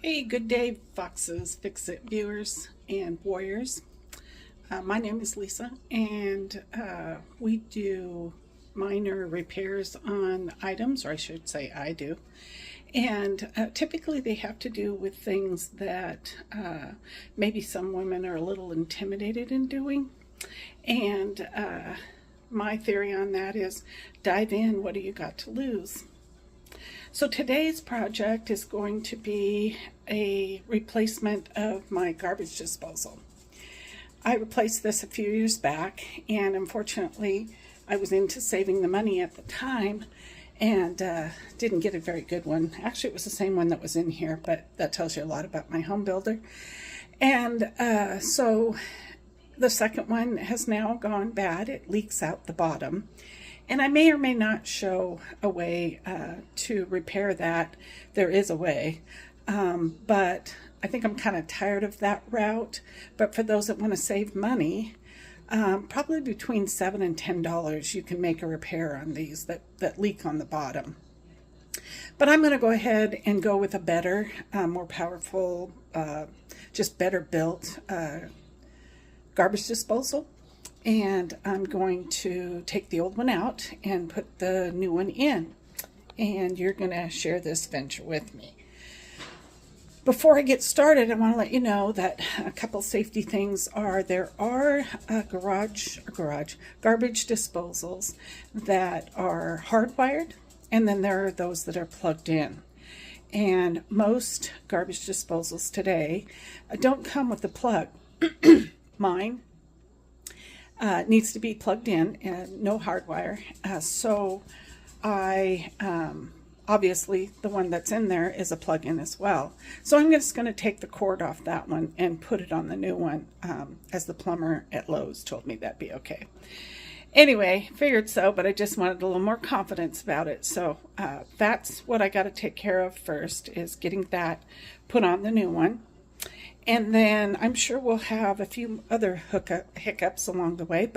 Hey, good day, Foxes, Fix-It viewers and warriors. My name is Lisa, and we do minor repairs on items, or I should say I do. And typically they have to do with things that maybe some women are a little intimidated in doing. And my theory on that is dive in, what do you got to lose? So today's project is going to be a replacement of my garbage disposal. I replaced this a few years back, and unfortunately I was into saving the money at the time and didn't get a very good one. Actually, it was the same one that was in here, but that tells you a lot about my home builder. And so the second one has now gone bad. It leaks out the bottom. And I may or may not show a way to repair that. There is a way, but I think I'm kind of tired of that route. But for those that want to save money, probably between $7 and $10, you can make a repair on these that leak on the bottom. But I'm going to go ahead and go with a better, more powerful, just better built garbage disposal. And I'm going to take the old one out and put the new one in. And you're going to share this venture with me. Before I get started, I want to let you know that a couple safety things are there are garbage disposals that are hardwired, and then there are those that are plugged in. And most garbage disposals today don't come with the plug. Mine needs to be plugged in and no hardwire. So I, obviously the one that's in there is a plug-in as well. So I'm just going to take the cord off that one and put it on the new one, as the plumber at Lowe's told me that'd be okay. Anyway, figured so, but I just wanted a little more confidence about it. So that's what I got to take care of first, is getting that put on the new one. And then I'm sure we'll have a few other hiccups along the way,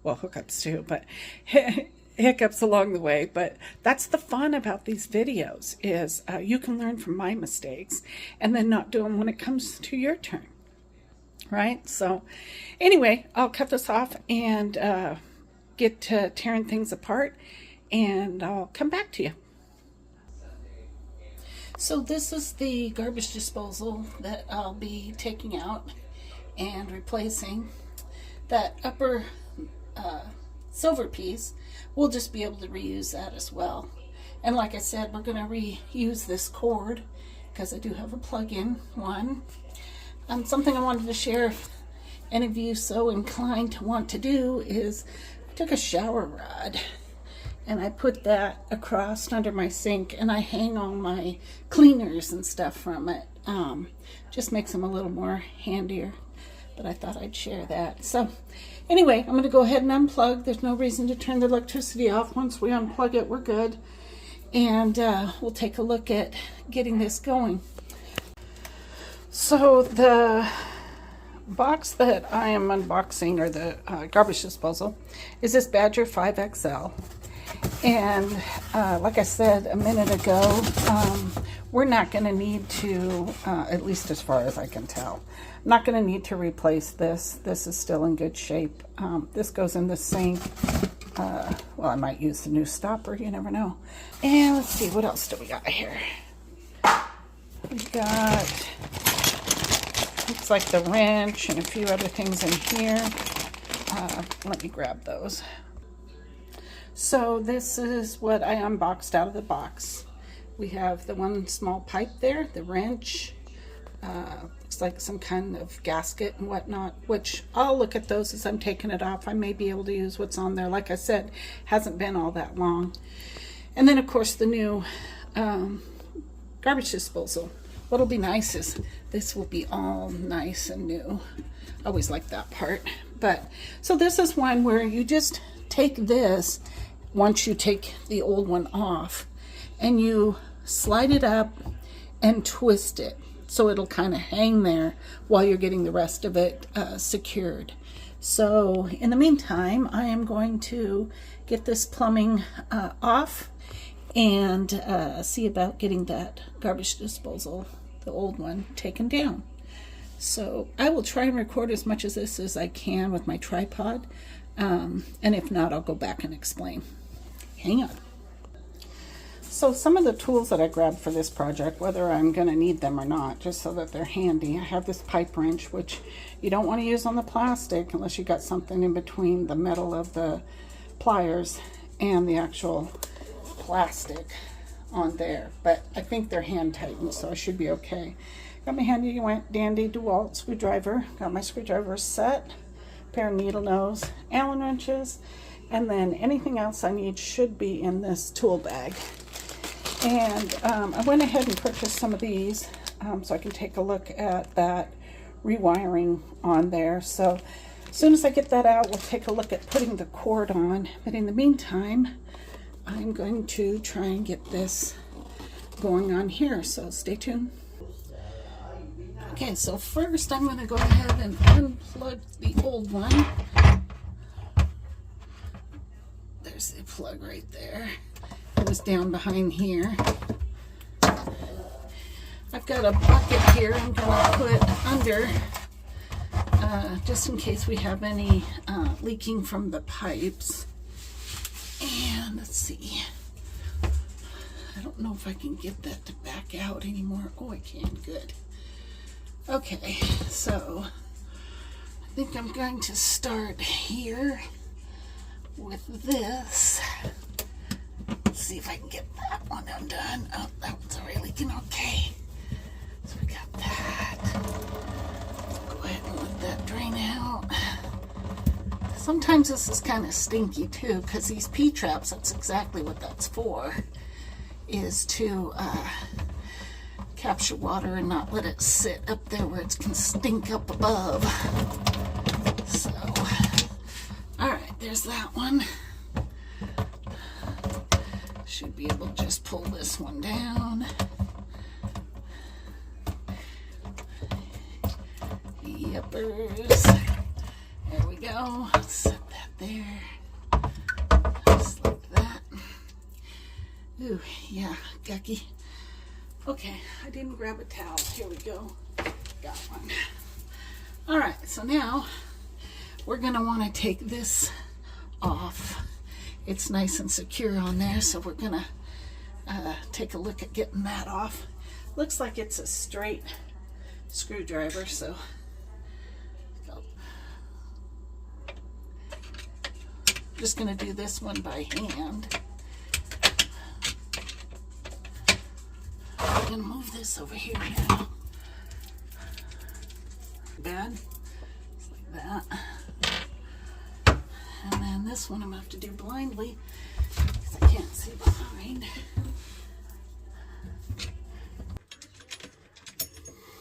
well, hookups too, but hiccups along the way. But that's the fun about these videos, is you can learn from my mistakes and then not do them when it comes to your turn, right? So anyway, I'll cut this off and get to tearing things apart, and I'll come back to you. So this is the garbage disposal that I'll be taking out and replacing. That upper silver piece, we'll just be able to reuse that as well. And like I said, we're going to reuse this cord because I do have a plug-in one. Something I wanted to share, if any of you so inclined to want to do, is I took a shower rod and I put that across under my sink, and I hang all my cleaners and stuff from it. Just makes them a little more handier, but I thought I'd share that. So anyway, I'm going to go ahead and unplug. There's no reason to turn the electricity off. Once we unplug it, we're good. And we'll take a look at getting this going. So the box that I am unboxing, or the garbage disposal, is this Badger 5XL. And like I said a minute ago, we're not going to need to, at least as far as I can tell, not going to need to replace this. This is still in good shape. This goes in the sink. Well, I might use the new stopper, you never know. And let's see, what else do we got here? We got, looks like the wrench and a few other things in here. Let me grab those. So this is what I unboxed out of the box. We have the one small pipe there, the wrench, looks like some kind of gasket and whatnot, which I'll look at those as I'm taking it off. I may be able to use what's on there. Like I said, hasn't been all that long. And then of course the new garbage disposal. What'll be nice is this will be all nice and new. I always like that part. But so this is one where you just take this, once you take the old one off, and you slide it up and twist it so it'll kind of hang there while you're getting the rest of it secured. So in the meantime, I am going to get this plumbing off and see about getting that garbage disposal the old one taken down. So I will try and record as much of this as I can with my tripod, and if not, I'll go back and explain. Hang on. So some of the tools that I grabbed for this project, whether I'm going to need them or not, just so that they're handy. I have this pipe wrench, which you don't want to use on the plastic unless you got something in between the metal of the pliers and the actual plastic on there. But I think they're hand tightened, so I should be okay. Got my handy dandy DeWalt screwdriver. Got my screwdriver set, pair of needle nose, Allen wrenches, and then anything else I need should be in this tool bag. And I went ahead and purchased some of these so I can take a look at that rewiring on there. So as soon as I get that out, we'll take a look at putting the cord on. But in the meantime, I'm going to try and get this going on here. So stay tuned. Okay, so first I'm going to go ahead and unplug the old one. There's the plug right there. It was down behind here. I've got a bucket here I'm going to put under just in case we have any leaking from the pipes. And let's see. I don't know if I can get that to back out anymore. Oh, I can. Good. Okay, so I think I'm going to start here with this. Let's see if I can get that one undone. Oh, that one's already leaking. Okay. So we got that. Go ahead and let that drain out. Sometimes this is kind of stinky too, because these P-traps, that's exactly what that's for, is to capture water and not let it sit up there where it can stink up above. So, all right, there's that one. Should be able to just pull this one down. Yuppers. There we go. Set that there. Just like that. Ooh, yeah, gucky. Okay, I didn't grab a towel. Here we go. Got one. All right, so now we're going to want to take this off. It's nice and secure on there, so we're going to take a look at getting that off. Looks like it's a straight screwdriver, so I'm just going to do this one by hand. I'm going to move this over here now. Bad. Just like that. And then this one I'm going to have to do blindly because I can't see behind.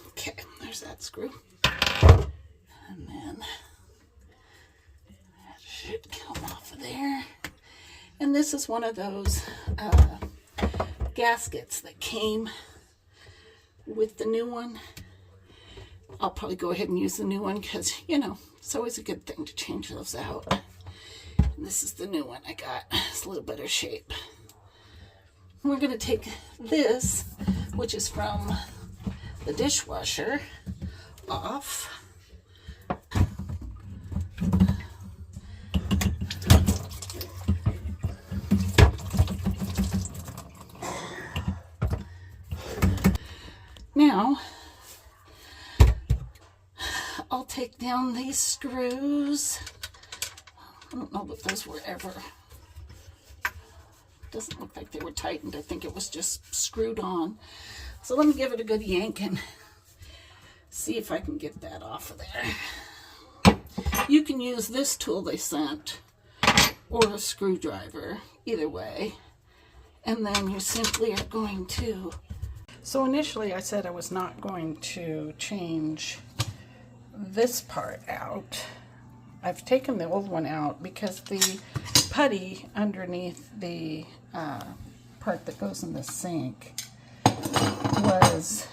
Okay, there's that screw. And then that should come off of there. And this is one of those gaskets that came with the new one. I'll probably go ahead and use the new one because, you know, it's always a good thing to change those out. And this is the new one I got. It's a little better shape. We're going to take this, which is from the dishwasher, off. Now, I'll take down these screws. I don't know if those were ever, doesn't look like they were tightened. I think it was just screwed on. So let me give it a good yank and see if I can get that off of there. You can use this tool they sent or a screwdriver, either way. And then you simply are going to... So initially I said I was not going to change this part out. I've taken the old one out because the putty underneath the part that goes in the sink was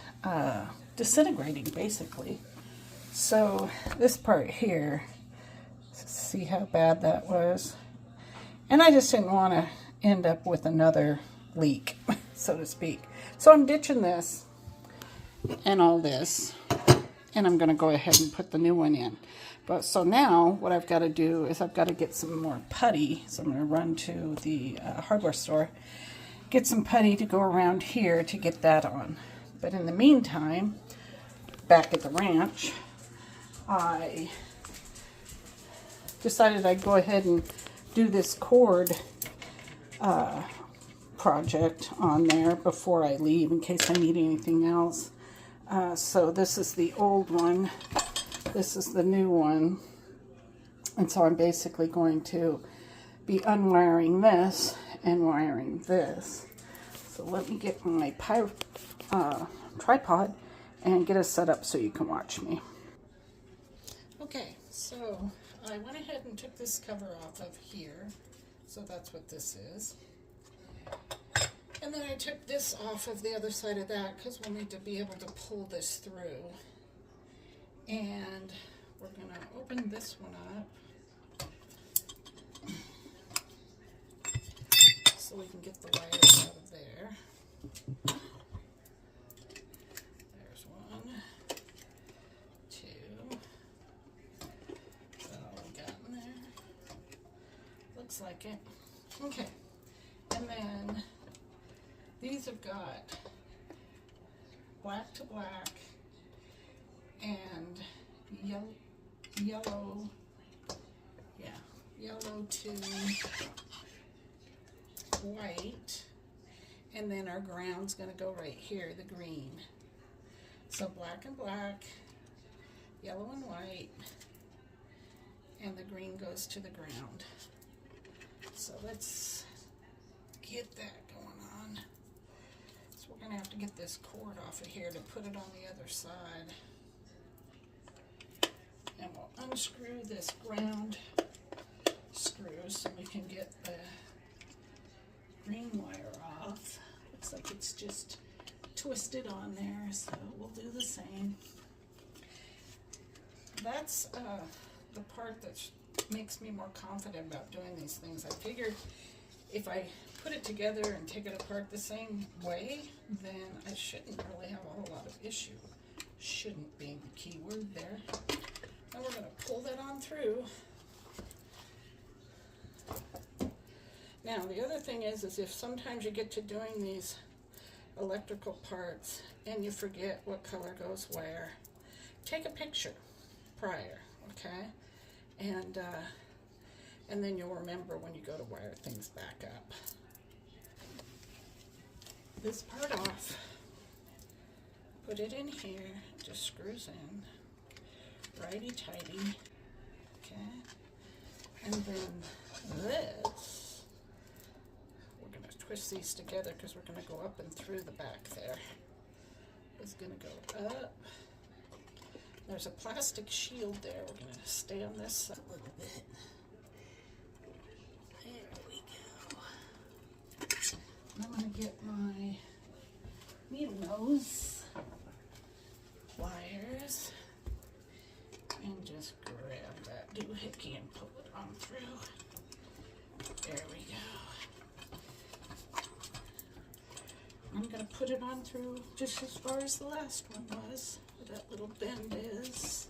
disintegrating basically. So this part here, see how bad that was? And I just didn't want to end up with another leak, so to speak. So I'm ditching this and all this, and I'm going to go ahead and put the new one in. But so now what I've got to do is I've got to get some more putty. So I'm going to run to the hardware store, get some putty to go around here to get that on. But in the meantime, back at the ranch, I decided I'd go ahead and do this cord project on there before I leave in case I need anything else. So this is the old one. This is the new one. And so I'm basically going to be unwiring this and wiring this. So let me get my tripod and get it set up so you can watch me. Okay, so I went ahead and took this cover off of here. So that's what this is. And then I took this off of the other side of that because we'll need to be able to pull this through. And we're going to open this one up so we can get the wires out of there. There's one, two. Is that all we got in there? Looks like it. Okay. And then these have got black to black and yellow to white, and then our ground's going to go right here, the green. So black and black, yellow and white, and the green goes to the ground. So let's get that going on. So we're going to have to get this cord off of here to put it on the other side. And we'll unscrew this ground screw so we can get the green wire off. Looks like it's just twisted on there, so we'll do the same. That's the part that makes me more confident about doing these things. I figured if I put it together and take it apart the same way, then I shouldn't really have a whole lot of issue. Shouldn't being the key word there. Now we're going to pull that on through. Now the other thing is if sometimes you get to doing these electrical parts and you forget what color goes where, take a picture prior, okay? And then you'll remember when you go to wire things back up. This part off, put it in here, it just screws in, righty-tighty, okay? And then this, we're going to twist these together because we're going to go up and through the back there. It's going to go up. There's a plastic shield there. We're going to stay on this side a little bit. There we go. I'm going to get my needle nose pliers and just grab that doohickey and pull it on through. There we go. I'm going to put it on through just as far as the last one was. Where that little bend is.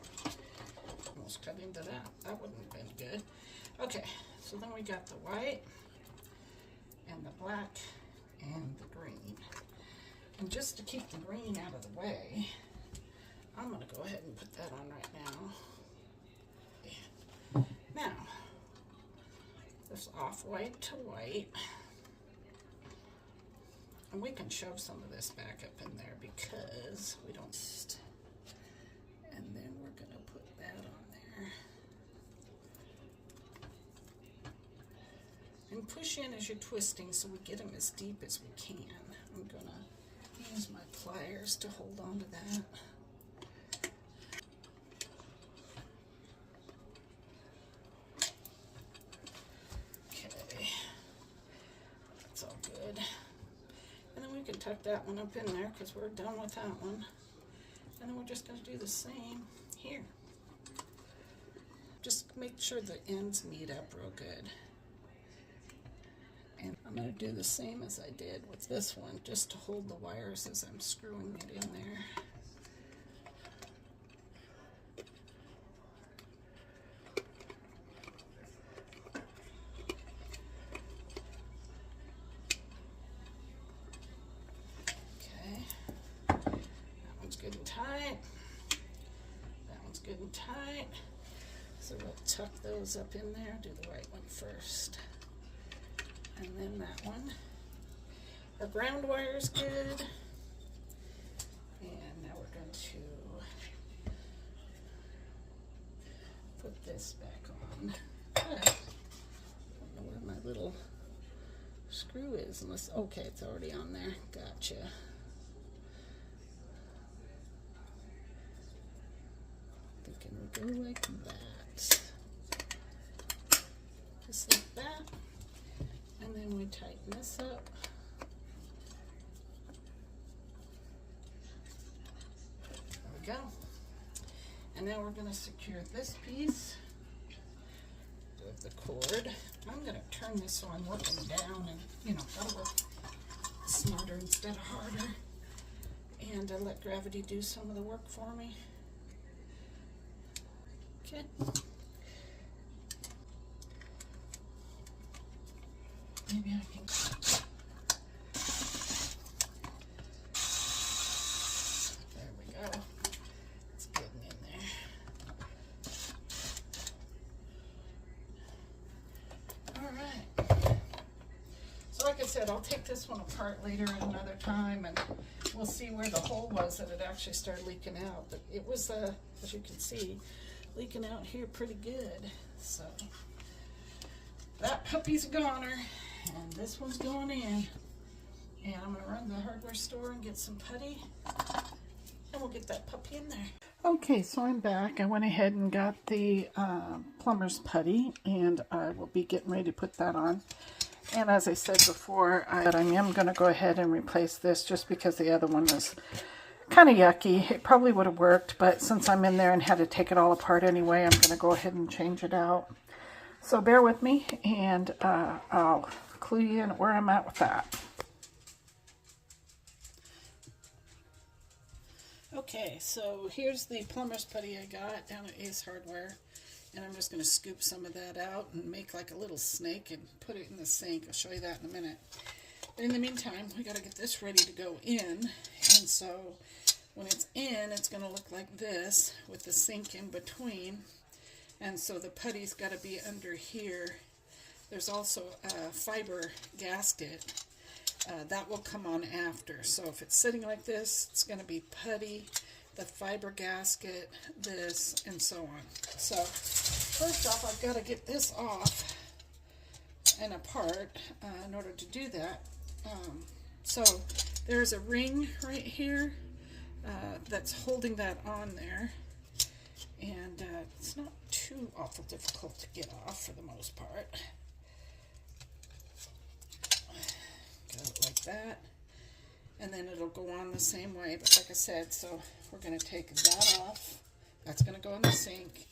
Almost cut into that. That wouldn't have been good. Okay, so then we got the white and the black and the green. And just to keep the green out of the way, I'm going to go ahead and put that on right now. Now, this off-white to white. And we can shove some of this back up in there because we don't. And then we're going to put that on there. And push in as you're twisting so we get them as deep as we can. I'm going to use my pliers to hold on to that. Okay, that's all good. And then we can tuck that one up in there because we're done with that one. And then we're just going to do the same here. Just make sure the ends meet up real good. And I'm going to do the same as I did with this one, just to hold the wires as I'm screwing it in there. good and tight. That one's good and tight. So we'll tuck those up in there. Do the right one first. And then that one. Our ground wire is good. And now we're going to put this back on. I don't know where my little screw is unless, okay, it's already on there. Gotcha. Thinking we go like that. Just like that. And then we tighten this up. There we go. And now we're going to secure this piece with the cord. I'm going to turn this so I'm working down, and that'll work smarter instead of harder. And I let gravity do some of the work for me. Okay. Maybe I can. There we go. It's getting in there. All right. So like I said, I'll take this one apart later at another time, and we'll see where the hole was that it actually started leaking out. But it was, as you can see, leaking out here pretty good. So that puppy's a goner, and this one's going in. And I'm going to run to the hardware store and get some putty, and we'll get that puppy in there. Okay, so I'm back. I went ahead and got the plumber's putty, and I will be getting ready to put that on. And as I said before, I am going to go ahead and replace this just because the other one was kind of yucky. It probably would have worked, but since I'm in there and had to take it all apart anyway, I'm going to go ahead and change it out. So bear with me, and I'll clue you in where I'm at with that. Okay, so here's the plumber's putty I got down at Ace Hardware, and I'm just going to scoop some of that out and make like a little snake and put it in the sink. I'll show you that in a minute. But in the meantime, we got to get this ready to go in, and so when it's in, it's going to look like this with the sink in between. And so the putty's got to be under here. There's also a fiber gasket. That will come on after. So if it's sitting like this, it's going to be putty, the fiber gasket, this, and so on. So first off, I've got to get this off and apart in order to do that. So there's a ring right here that's holding that on there. And it's not too awful difficult to get off for the most part. Got it like that. And then it'll go on the same way. But like I said, so we're going to take that off. That's going to go in the sink.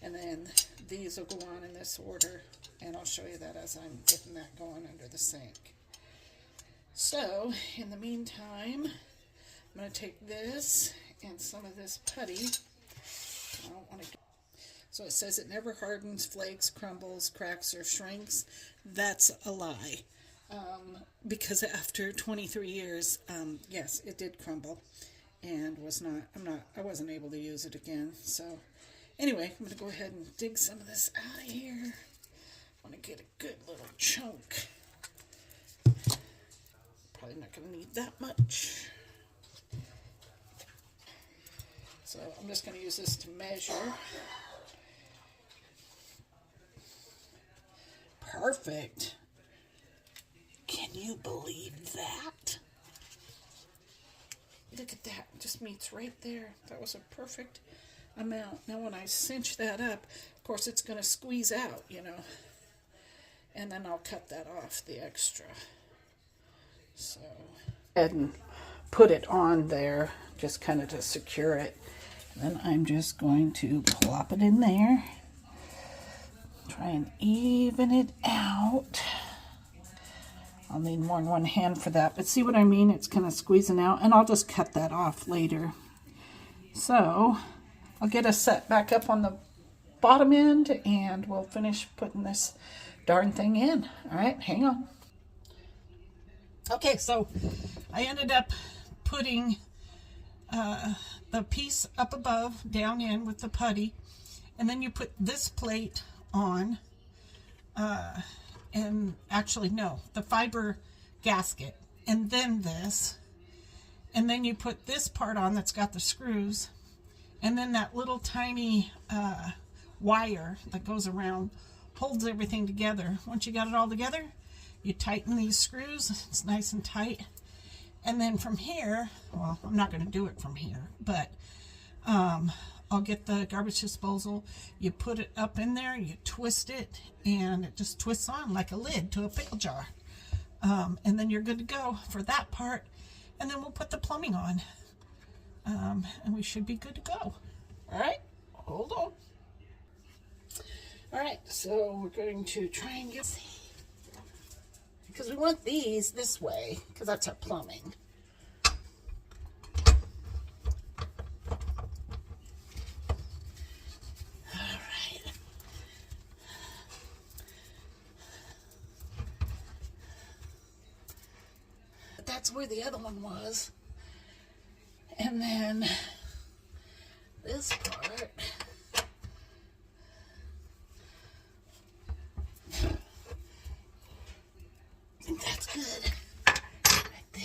And then these will go on in this order. And I'll show you that as I'm getting that going under the sink. So, in the meantime, I'm going to take this and some of this putty. I don't want to. So it says it never hardens, flakes, crumbles, cracks, or shrinks. That's a lie. Because after 23 years, yes, it did crumble, and I wasn't able to use it again. So anyway, I'm going to go ahead and dig some of this out of here. I want to get a good little chunk. Probably not going to need that much. So I'm just going to use this to measure. Perfect. Can you believe that? Look at that. It just meets right there. That was a perfect amount. Now when I cinch that up, of course it's going to squeeze out, And then I'll cut that off, the extra. So, and put it on there, just kind of to secure it. Then I'm just going to plop it in there. Try and even it out. I'll need more than one hand for that, but see what I mean? It's kind of squeezing out, and I'll just cut that off later. So I'll get us set back up on the bottom end, and we'll finish putting this darn thing in. All right, hang on. Okay, so I ended up putting the piece up above, down in with the putty, and then you put this plate on, and actually no, the fiber gasket, and then this, and then you put this part on that's got the screws, and then that little tiny wire that goes around holds everything together. Once you got it all together, you tighten these screws. It's nice and tight. And then from here, well, I'm not going to do it from here, but I'll get the garbage disposal. You put it up in there, you twist it, and it just twists on like a lid to a pickle jar. And then you're good to go for that part. And then we'll put the plumbing on. And we should be good to go. All right, hold on. All right, so we're going to try and get, because we want these this way, because that's our plumbing. All right. That's where the other one was. And then this part, I think that's good. Right there.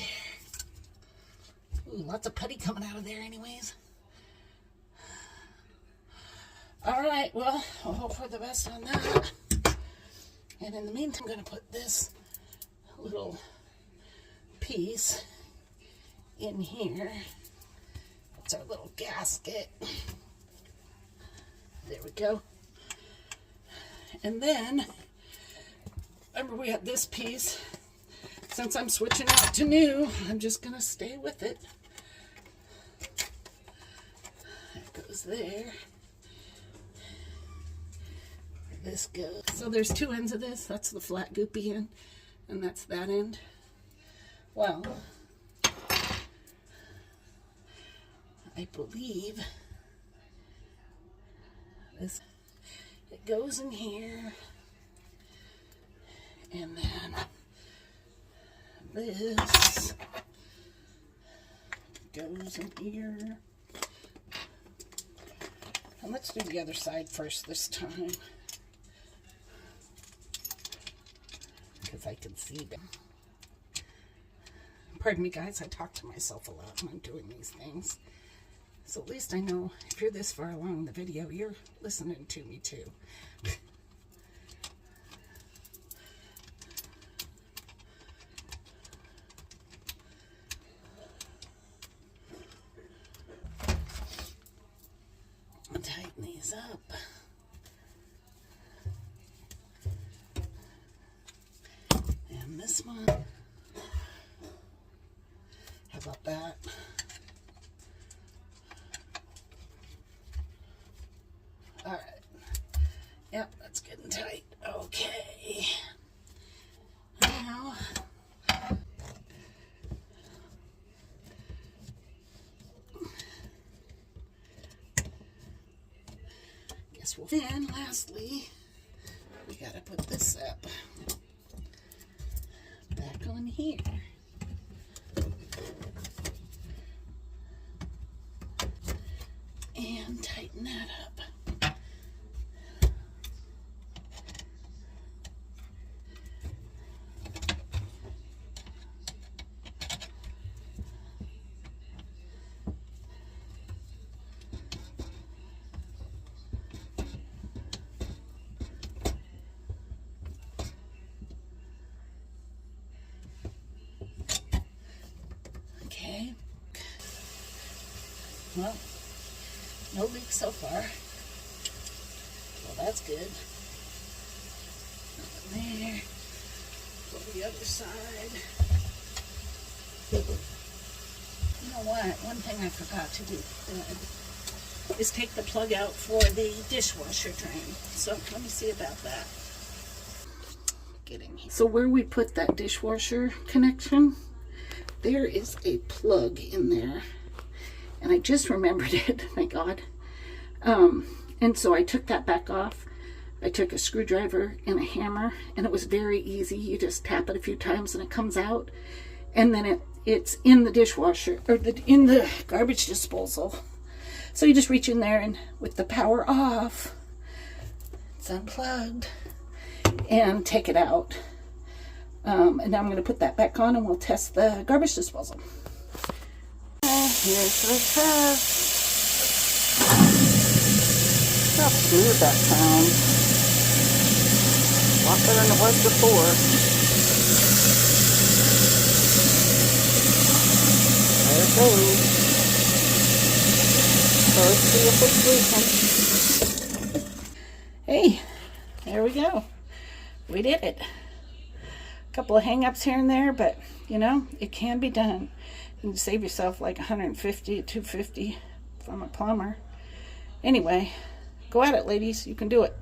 Ooh, lots of putty coming out of there anyways. All right, well, I'll hope for the best on that. And in the meantime, I'm going to put this little piece in here. It's our little gasket. There we go. And then, remember we had this piece. Since I'm switching out to new, I'm just going to stay with it. That goes there. This goes. So there's two ends of this. That's the flat goopy end, and that's that end. Well, I believe this, it goes in here, and then this goes in here. And let's do the other side first this time, because I can see them. Pardon me, guys, I talk to myself a lot when I'm doing these things. So at least I know if you're this far along in the video, you're listening to me too. I'll tighten these up. And this one. How about that? All right. Yep, that's getting tight. Okay. Now, guess we'll. Then, lastly, we gotta put this up back on here. And tighten that up. Okay. Well, no leaks so far. Well, that's good. Nothing there. Go to the other side. You know what? One thing I forgot to do is take the plug out for the dishwasher drain. So let me see about that. Getting here. So where we put that dishwasher connection, there is a plug in there. And I just remembered it, my God. And so I took that back off. I took a screwdriver and a hammer, and it was very easy. You just tap it a few times and it comes out. And then it's in the dishwasher, or in the garbage disposal. So you just reach in there and with the power off, it's unplugged, and take it out. And now I'm going to put that back on and we'll test the garbage disposal. Here's the test. How smooth that sounds. A lot better than it was before. There it goes. So let's see if it's leaking. Hey, there we go. We did it. A couple of hang-ups here and there, but you know, it can be done. You can save yourself like $150 to $250 from a plumber. Anyway, go at it, ladies. You can do it.